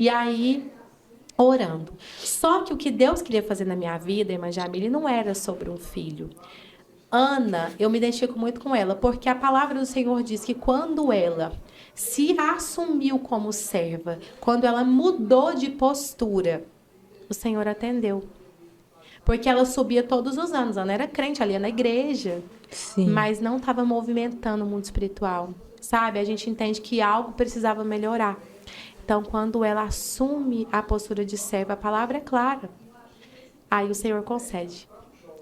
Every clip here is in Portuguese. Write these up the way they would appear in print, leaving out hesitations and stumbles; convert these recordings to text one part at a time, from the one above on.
E aí, orando. Só que o que Deus queria fazer na minha vida, irmã Jamile, não era sobre um filho. Ana, eu me identifico muito com ela, porque a palavra do Senhor diz que quando ela se assumiu como serva, quando ela mudou de postura, o Senhor atendeu. Porque ela subia todos os anos, ela era crente, ela ia na igreja, Sim. mas não estava movimentando o mundo espiritual, sabe? A gente entende que algo precisava melhorar. Então, quando ela assume a postura de serva, a palavra é clara. Aí o Senhor concede.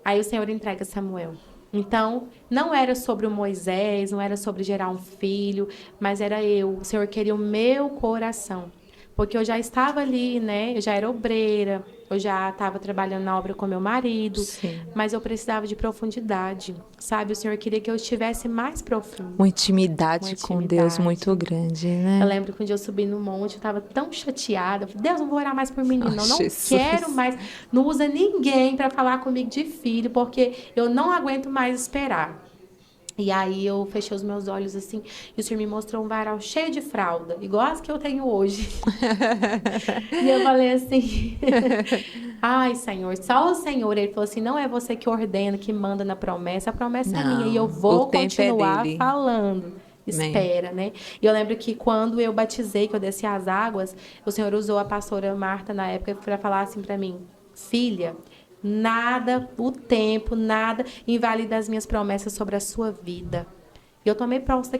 Aí o Senhor entrega Samuel. Então, não era sobre o Moisés, não era sobre gerar um filho, mas era eu. O Senhor queria o meu coração. Porque eu já estava ali, né? Eu já era obreira, eu já estava trabalhando na obra com meu marido, Sim. mas eu precisava de profundidade, sabe? O Senhor queria que eu estivesse mais profundo, Uma uma intimidade com Deus muito intimidade. grande, Eu né? lembro que um dia eu subi no monte, eu estava tão chateada. Eu falei, Deus, não vou orar mais por menino, Ai, não. Não quero Jesus. mais. Não usa ninguém para falar comigo de filho, porque eu não aguento mais esperar. E aí eu fechei os meus olhos assim, e o Senhor me mostrou um varal cheio de fralda, igual as que eu tenho hoje. E eu falei assim, ai, Senhor, só o Senhor. Ele falou assim, não é você que ordena, que manda na promessa, a promessa é minha. E eu Não, o vou tempo é continuar dele. falando. Amém. Espera, né? E eu lembro que quando eu batizei, que eu desci as águas, o Senhor usou a pastora Marta na época para falar assim para mim, filha, nada, o tempo, nada invalida as minhas promessas sobre a sua vida. E eu tomei posse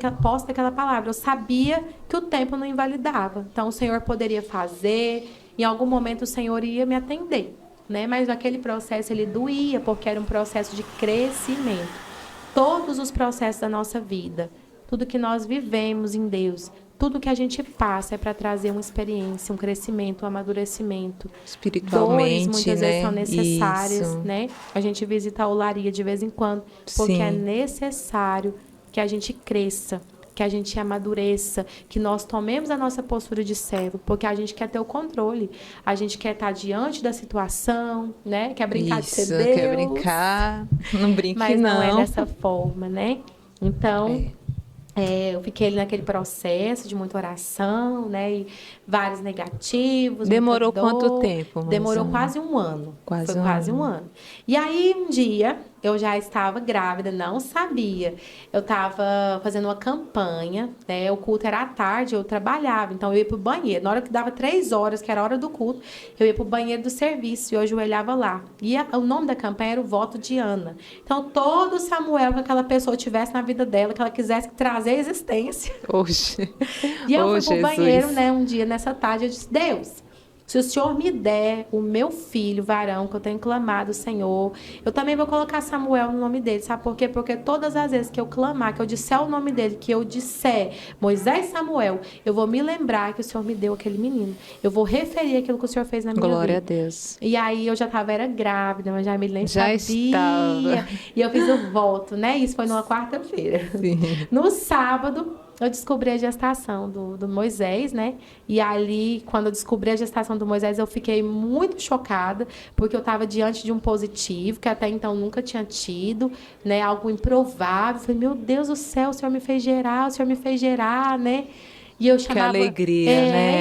daquela palavra. Eu sabia que o tempo não invalidava. Então, o Senhor poderia fazer, em algum momento o Senhor ia me atender. Né? Mas aquele processo, ele doía, porque era um processo de crescimento. Todos os processos da nossa vida, tudo que nós vivemos em Deus, tudo que a gente passa é para trazer uma experiência, um crescimento, um amadurecimento. Dores Espiritualmente, muitas vezes são né? necessárias, Isso. né? A gente visita a olaria de vez em quando, porque é Sim. necessário que a gente cresça, que a gente amadureça, que nós tomemos a nossa postura de servo, porque a gente quer ter o controle, a gente quer estar diante da situação, né? Quer brincar de ser Isso. Quer Deus, brincar? Não brinque, mas não é não. dessa forma, né? Então, É. eu fiquei ali naquele processo de muita oração, né? E vários negativos, muita Demorou quanto dor. tempo, mais ou Demorou menos? quase um ano. Foi Quase um quase um ano. ano. E aí, um dia, eu já estava grávida, não sabia. Eu estava fazendo uma campanha, né? O culto era à tarde, eu trabalhava. Então, eu ia para o banheiro. Na hora que dava 3 horas, que era a hora do culto, eu ia para o banheiro do serviço e eu ajoelhava lá. E o nome da campanha era o Voto de Ana. Então, todo Samuel que aquela pessoa tivesse na vida dela, que ela quisesse trazer à existência. Hoje. E eu Oh, fui pro banheiro, Jesus. né, um dia nessa tarde, eu disse: Deus, se o Senhor me der o meu filho, varão, que eu tenho clamado, Senhor, eu também vou colocar Samuel no nome dele. Sabe por quê? Porque todas as vezes que eu clamar, que eu disser o nome dele, que eu disser Moisés e Samuel, eu vou me lembrar que o Senhor me deu aquele menino. Eu vou referir aquilo que o Senhor fez na minha Glória a vida. Deus. E aí eu já estava era grávida, mas já me nem Já estava. sabia. E eu fiz o voto, né? Isso foi numa quarta-feira. Sim. No sábado, eu descobri a gestação do Moisés, né? E ali, quando eu descobri a gestação do Moisés, eu fiquei muito chocada, porque eu estava diante de um positivo, que até então nunca tinha tido, né? Algo improvável. Falei, meu Deus do céu, o Senhor me fez gerar, o Senhor me fez gerar, né? E Que alegria,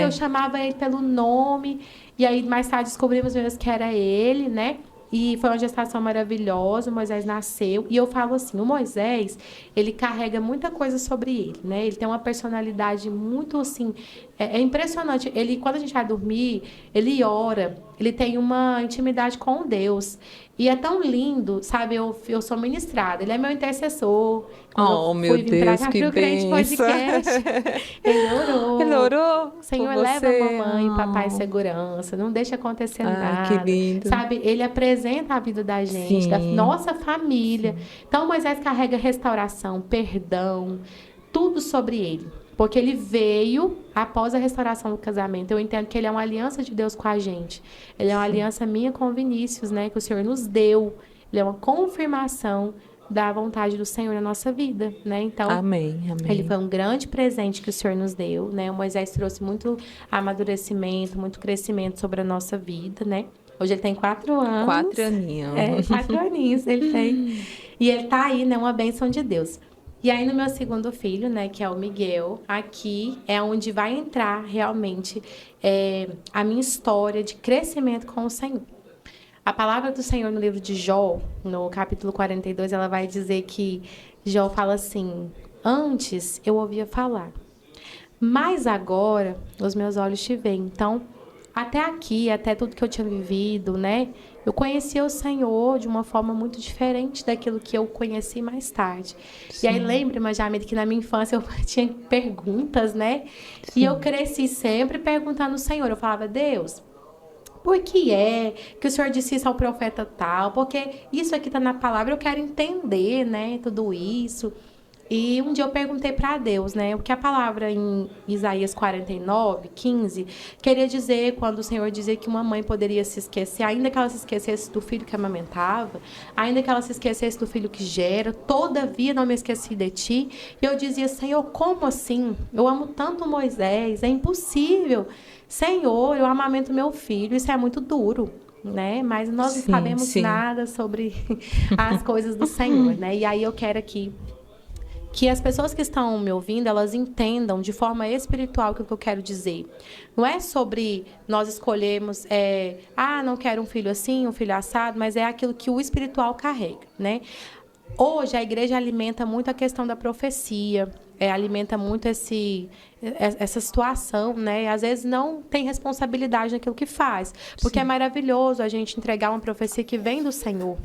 eu né? chamava ele pelo nome, e aí mais tarde descobrimos mesmo que era ele, né? E foi uma gestação maravilhosa, o Moisés nasceu. E eu falo assim, o Moisés, ele carrega muita coisa sobre ele, né? Ele tem uma personalidade muito, assim, é impressionante. Ele, quando a gente vai dormir, ele ora, ele tem uma intimidade com Deus. E é tão lindo, sabe? Eu sou ministrada, ele é meu intercessor. Quando eu Oh, meu fui vir para Deus, cá, que para o Crente benção. Podcast, ele Ele orou. orou por Senhor, leva a você. mamãe e papai em segurança, não deixa acontecer Ai, que nada. lindo. Sabe, ele apresenta a vida da gente, da Sim, nossa família. sim. Então, Moisés carrega restauração, perdão, tudo sobre ele. Porque ele veio após a restauração do casamento. Eu entendo que ele é uma aliança de Deus com a gente. Ele é uma Sim. aliança minha com Vinícius, né? Que o Senhor nos deu. Ele é uma confirmação da vontade do Senhor na nossa vida, né? Então, Amém, ele amém. foi um grande presente que o Senhor nos deu, né? O Moisés trouxe muito amadurecimento, muito crescimento sobre a nossa vida, né? Hoje ele tem 4 4 anos, aninhos. 4 aninhos ele tem. E ele tá aí, né? Uma bênção de Deus. E aí, no meu segundo filho, né, que é o Miguel, aqui é onde vai entrar realmente a minha história de crescimento com o Senhor. A palavra do Senhor no livro de Jó, no capítulo 42, ela vai dizer que Jó fala assim: antes eu ouvia falar, mas agora os meus olhos te veem. Então, até aqui, até tudo que eu tinha vivido, né? Eu conhecia o Senhor de uma forma muito diferente daquilo que eu conheci mais tarde. Sim. E aí, lembra, Majamile, que na minha infância eu tinha perguntas, né? Sim. E eu cresci sempre perguntando ao Senhor. Eu falava: Deus, por que é que o Senhor disse isso ao profeta tal? Porque isso aqui está na palavra, eu quero entender, né? Tudo isso. E um dia eu perguntei para Deus, né, o que a palavra em Isaías 49:15 queria dizer quando o Senhor dizia que uma mãe poderia se esquecer, ainda que ela se esquecesse do filho que amamentava, ainda que ela se esquecesse do filho que gera, todavia não me esqueci de ti. E eu dizia: Senhor, como assim? Eu amo tanto Moisés, é impossível. Senhor, eu amamento meu filho, isso é muito duro. Né? Mas nós não sabemos nada sobre as coisas do Senhor, né? E aí eu quero aqui que as pessoas que estão me ouvindo, elas entendam de forma espiritual o que eu quero dizer. Não é sobre nós escolhermos, não quero um filho assim, um filho assado, mas é aquilo que o espiritual carrega, né? Hoje, a igreja alimenta muito a questão da profecia, alimenta muito essa situação, né? Às vezes não tem responsabilidade naquilo que faz, porque Sim. É maravilhoso a gente entregar uma profecia que vem do Senhor.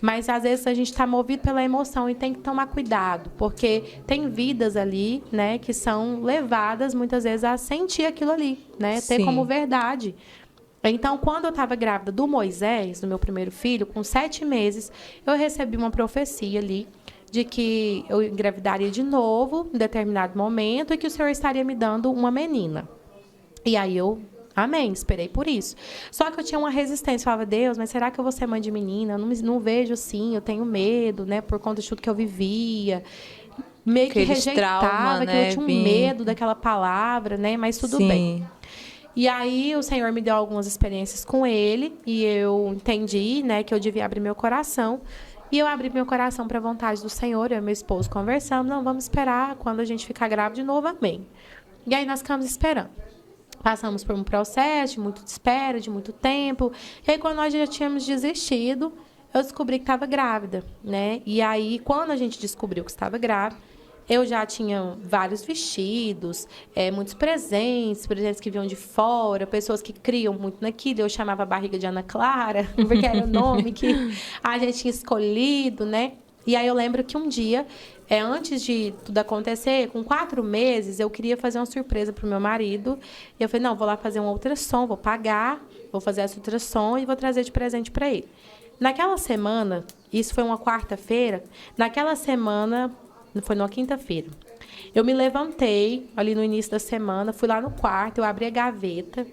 Mas, às vezes, a gente está movido pela emoção e tem que tomar cuidado, porque tem vidas ali, né, que são levadas, muitas vezes, a sentir aquilo ali, né? Ter Sim. como verdade. Então, quando eu estava grávida do Moisés, do meu primeiro filho, com 7 meses, eu recebi uma profecia ali de que eu engravidaria de novo em determinado momento e que o Senhor estaria me dando uma menina. E aí eu, amém, esperei por isso. Só que eu tinha uma resistência, eu falava: Deus, mas será que eu vou ser mãe de menina? Eu não vejo assim, eu tenho medo, né, por conta de tudo que eu vivia. Meio que rejeitava, trauma, né, que eu tinha um medo daquela palavra, né, mas tudo Sim. bem. E aí o Senhor me deu algumas experiências com ele e eu entendi, né, que eu devia abrir meu coração. E eu abri meu coração para a vontade do Senhor. Eu e meu esposo conversamos: não, vamos esperar, quando a gente ficar grávida de novo, amém. E aí nós ficamos esperando. Passamos por um processo de muito espera, de muito tempo. E aí, quando nós já tínhamos desistido, eu descobri que estava grávida, né? E aí, quando a gente descobriu que estava grávida, eu já tinha vários vestidos, muitos presentes que vinham de fora, pessoas que criam muito naquilo. Eu chamava a barriga de Ana Clara, porque era o nome que a gente tinha escolhido, né? E aí eu lembro que um dia, antes de tudo acontecer, com 4 meses, eu queria fazer uma surpresa para o meu marido. E eu falei: não, vou lá fazer um ultrassom, vou pagar, vou fazer esse ultrassom e vou trazer de presente para ele. Naquela semana, isso foi uma quarta-feira, naquela semana... Foi numa quinta-feira. Eu me levantei ali no início da semana, fui lá no quarto, eu abri a gaveta,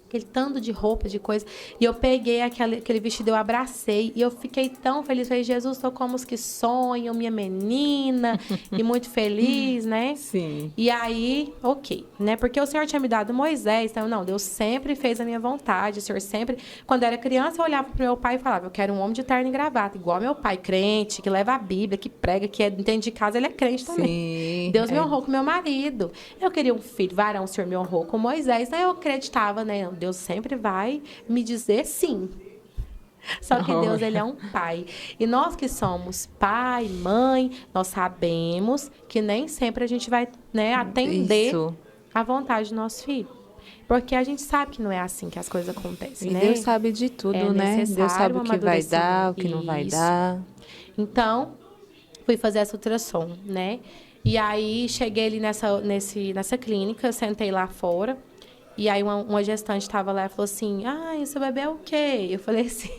aquele tanto de roupa, de coisa, e eu peguei aquele vestido, eu abracei, e eu fiquei tão feliz. Falei: Jesus, estou como os que sonham, minha menina, e muito feliz, né? Sim. E aí, ok, né? Porque o Senhor tinha me dado Moisés, então, não, Deus sempre fez a minha vontade, o Senhor sempre... Quando eu era criança, eu olhava para o meu pai e falava: eu quero um homem de terno e gravata, igual meu pai, crente, que leva a Bíblia, que prega, que entende de casa, ele é crente também. Sim. Deus me honrou com meu marido. Eu queria um filho varão, o Senhor me honrou com Moisés, então eu acreditava, né? Deus sempre vai me dizer sim. Só que Deus, ele é um pai. E nós que somos pai, mãe, nós sabemos que nem sempre a gente vai, né, atender à vontade do nosso filho. Porque a gente sabe que não é assim que as coisas acontecem, né? Deus sabe de tudo, né? Deus sabe o que vai dar, o que não vai dar. Então, fui fazer essa ultrassom, né? E aí, cheguei ali nessa clínica, sentei lá fora. E aí uma gestante estava lá e falou assim: seu bebê é o quê? Eu falei assim: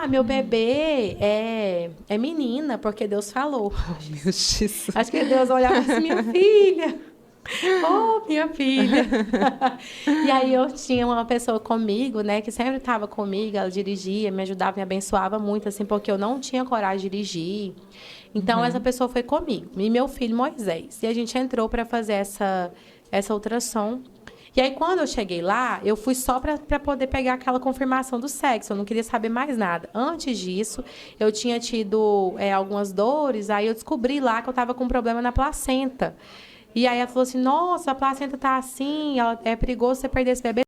meu bebê é menina, porque Deus falou. Meu Jesus. Acho que Deus olhava assim: minha filha. Oh, minha filha. E aí eu tinha uma pessoa comigo, né, que sempre estava comigo, ela dirigia, me ajudava, me abençoava muito, assim, porque eu não tinha coragem de dirigir. Então, essa pessoa foi comigo, e meu filho Moisés. E a gente entrou para fazer essa ultrassom. E aí, quando eu cheguei lá, eu fui só para poder pegar aquela confirmação do sexo. Eu não queria saber mais nada. Antes disso, eu tinha tido algumas dores. Aí eu descobri lá que eu estava com um problema na placenta. E aí ela falou assim, nossa, a placenta está assim, é perigoso você perder esse bebê.